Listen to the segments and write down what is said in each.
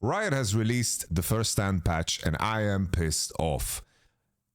Riot has released the first stand patch and I am pissed off.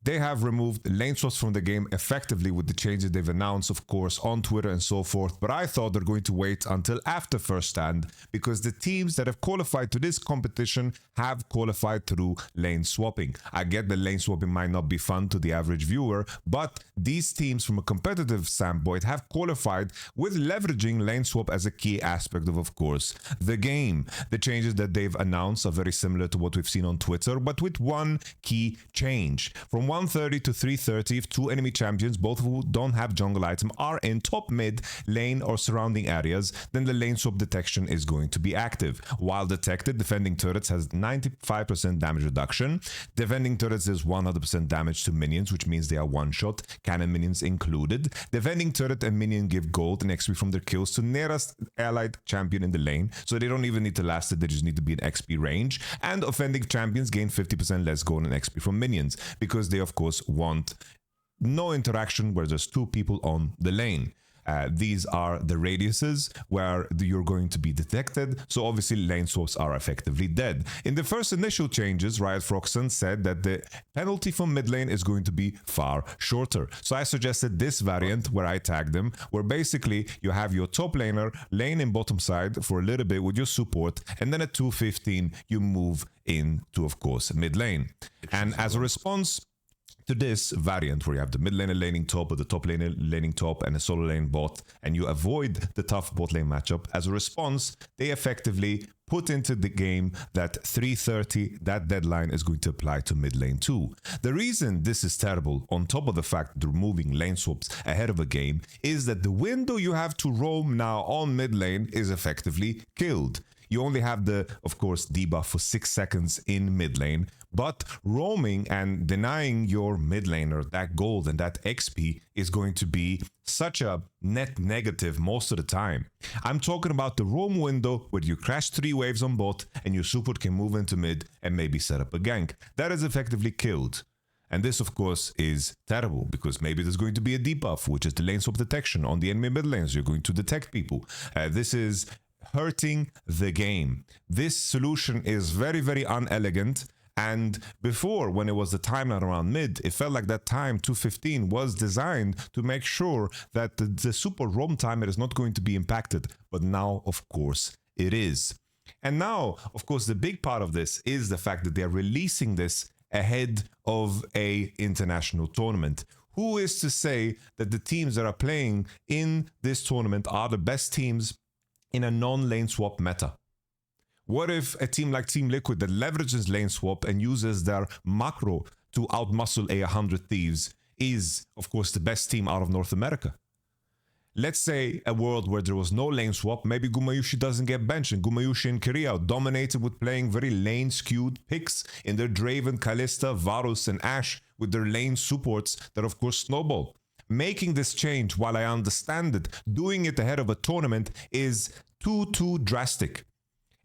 They have removed laneswaps from the game effectively with the changes they've announced, of course, on Twitter and so forth, but I thought they're going to wait until after first stand because the teams that have qualified to this competition have qualified through lane swapping. I get that lane swapping might not be fun to the average viewer, but these teams from a competitive standpoint have qualified with leveraging lane swap as a key aspect of course, the game. The changes that they've announced are very similar to what we've seen on Twitter, but with one key change. From 130 to 330, if two enemy champions, both of who don't have jungle item, are in top mid lane or surrounding areas, then the lane swap detection is going to be active. While detected, defending turrets has 95% damage reduction. Defending turrets is 100% damage to minions, which means they are one-shot, cannon minions included. Defending turret and minion give gold and XP from their kills to nearest allied champion in the lane, so they don't even need to last it, they just need to be in XP range. And offending champions gain 50% less gold and XP from minions, because they of course want no interaction where there's two people on the lane. These are the radiuses where you're going to be detected, so obviously lane swaps are effectively dead. In the first initial changes, Riot Froxen said that the penalty from mid lane is going to be far shorter. So I suggested this variant where I tagged them, where basically you have your top laner lane in bottom side for a little bit with your support, and then at 215 you move into, of course, mid lane. And as a response to this variant where you have the mid laner laning top or the top laner laning top and a solo lane bot, and you avoid the tough bot lane matchup, as a response they effectively put into the game that 330, that deadline is going to apply to mid lane too. The reason this is terrible, on top of the fact that removing lane swaps ahead of a game, is that the window you have to roam now on mid lane is effectively killed. You only have the, of course, debuff for 6 seconds in mid lane, but roaming and denying your mid laner that gold and that XP is going to be such a net negative most of the time. I'm talking about the roam window where you crash 3 waves on bot and your support can move into mid and maybe set up a gank. That is effectively killed. And this, of course, is terrible because maybe there's going to be a debuff, which is the lane swap detection on the enemy mid lanes. You're going to detect people. This is hurting the game. This solution is very, very unelegant. And before, when it was the timeline around mid, it felt like that time 215 was designed to make sure that the super roam timer is not going to be impacted. But now, of course, it is. And now, of course, the big part of this is the fact that they're releasing this ahead of a international tournament. Who is to say that the teams that are playing in this tournament are the best teams in a non-lane swap meta? What if a team like Team Liquid that leverages lane swap and uses their macro to outmuscle a 100 Thieves is, of course, the best team out of North America? Let's say a world where there was no lane swap, maybe Gumayusi doesn't get benched, and Gumayusi and Korea dominated with playing very lane-skewed picks in their Draven, Kalista, Varus, and Ashe with their lane supports that, of course, snowball. Making this change, while I understand it, doing it ahead of a tournament is too drastic.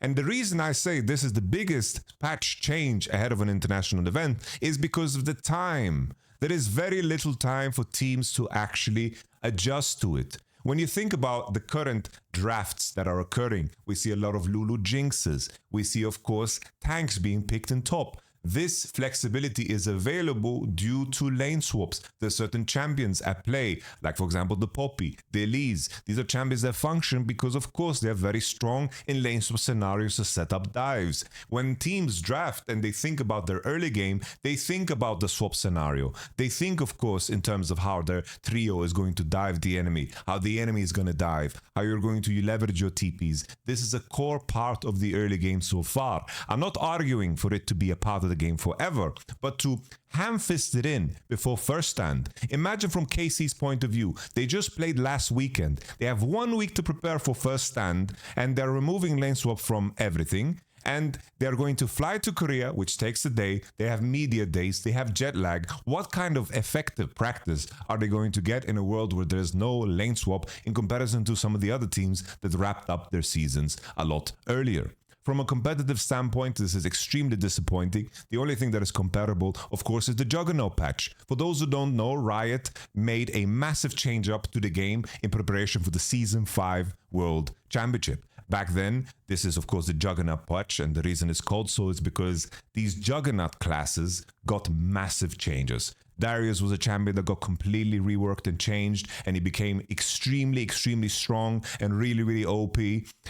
And the reason I say this is the biggest patch change ahead of an international event is because of the time. There is very little time for teams to actually adjust to it. When you think about the current drafts that are occurring, we see a lot of Lulu Jinxes. We see, of course, tanks being picked in top. This flexibility is available due to lane swaps. There's certain champions at play, like for example the Poppy, the Elise. These are champions that function because of course they're very strong in lane swap scenarios to set up dives. When teams draft and they think about their early game, they think about the swap scenario. They think of course in terms of how their trio is going to dive the enemy, how the enemy is going to dive, how you're going to leverage your TPs. This is a core part of the early game so far. I'm not arguing for it to be a part of the game forever, but to ham-fist it in before first stand. Imagine from KC's point of view, they just played last weekend. They have 1 week to prepare for first stand, and they're removing lane swap from everything. And they're going to fly to Korea, which takes a day. They have media days. They have jet lag. What kind of effective practice are they going to get in a world where there's no lane swap in comparison to some of the other teams that wrapped up their seasons a lot earlier? From a competitive standpoint, this is extremely disappointing. The only thing that is comparable, of course, is the Juggernaut patch. For those who don't know, Riot made a massive change up to the game in preparation for the Season 5 World Championship. Back then, this is of course the Juggernaut patch, and the reason it's called so is because these Juggernaut classes got massive changes. Darius was a champion that got completely reworked and changed, and he became extremely, extremely strong and really, really OP.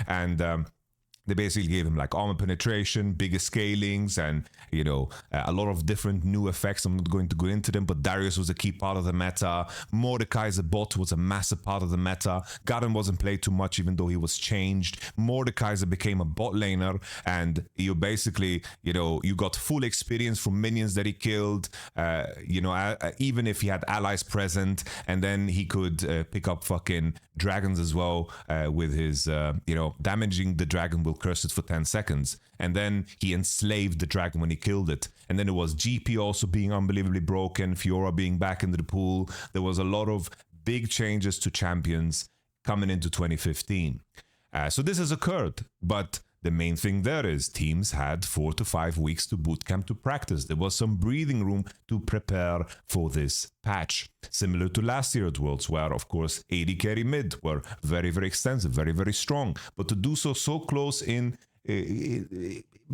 And they basically gave him like armor penetration, bigger scalings, and you know, a lot of different new effects. I'm not going to go into them, but Darius was a key part of the meta. Mordekaiser bot was a massive part of the meta. Garen wasn't played too much, even though he was changed. Mordekaiser became a bot laner, and you basically, you know, you got full experience from minions that he killed. You know, even if he had allies present, and then he could pick up fucking dragons as well with his, you know, damaging the dragon will curse it for 10 seconds. And then he enslaved the dragon when he killed it. And then it was GP also being unbelievably broken, Fiora being back into the pool. There was a lot of big changes to champions coming into 2015. So this has occurred, but the main thing there is teams had 4 to 5 weeks to bootcamp to practice. There was some breathing room to prepare for this patch. Similar to last year at Worlds, where of course AD carry mid were very, very extensive, very, very strong. But to do so close in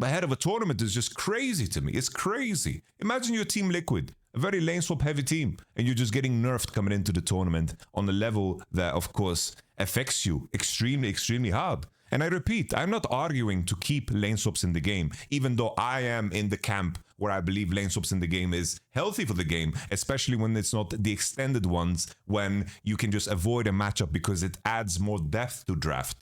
ahead of a tournament is just crazy to me. It's crazy. Imagine your team Liquid, a very lane swap heavy team, and you're just getting nerfed coming into the tournament on a level that of course affects you extremely, extremely hard. And I repeat, I'm not arguing to keep lane swaps in the game, even though I am in the camp where I believe lane swaps in the game is healthy for the game, especially when it's not the extended ones, when you can just avoid a matchup because it adds more depth to draft.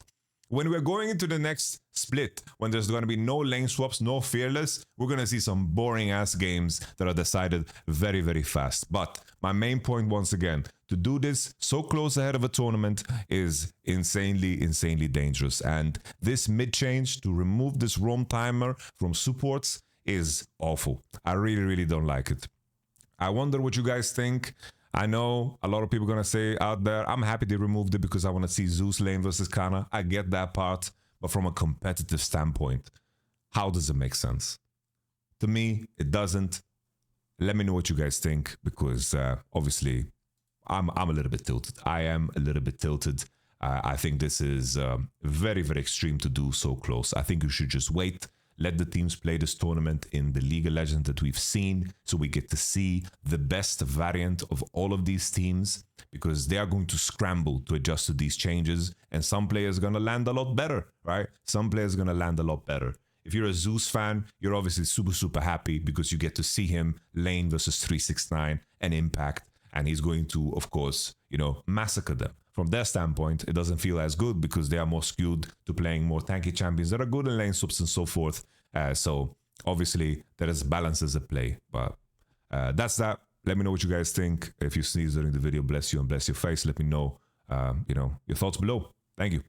When we're going into the next split, when there's going to be no lane swaps, no fearless, we're going to see some boring ass games that are decided very, very fast. But my main point, once again, to do this so close ahead of a tournament is insanely, insanely dangerous. And this mid change to remove this roam timer from supports is awful. I really, really don't like it. I wonder what you guys think. I know a lot of people are going to say out there, I'm happy they removed it because I want to see Zeus lane versus Kana. I get that part. But from a competitive standpoint, how does it make sense? To me, it doesn't. Let me know what you guys think, because obviously I'm a little bit tilted. I am a little bit tilted. I think this is very, very extreme to do so close. I think you should just wait. Let the teams play this tournament in the League of Legends that we've seen, so we get to see the best variant of all of these teams, because they are going to scramble to adjust to these changes, and some players are going to land a lot better, right? Some players are going to land a lot better. If you're a Zeus fan, you're obviously super, super happy because you get to see him lane versus 369 and Impact, and he's going to, of course, you know, massacre them. From their standpoint, it doesn't feel as good because they are more skewed to playing more tanky champions that are good in lane swaps and so forth. So obviously there is balances at play, but that's that. Let me know what you guys think. If you sneeze during the video, bless you and bless your face. Let me know, you know, your thoughts below. Thank you.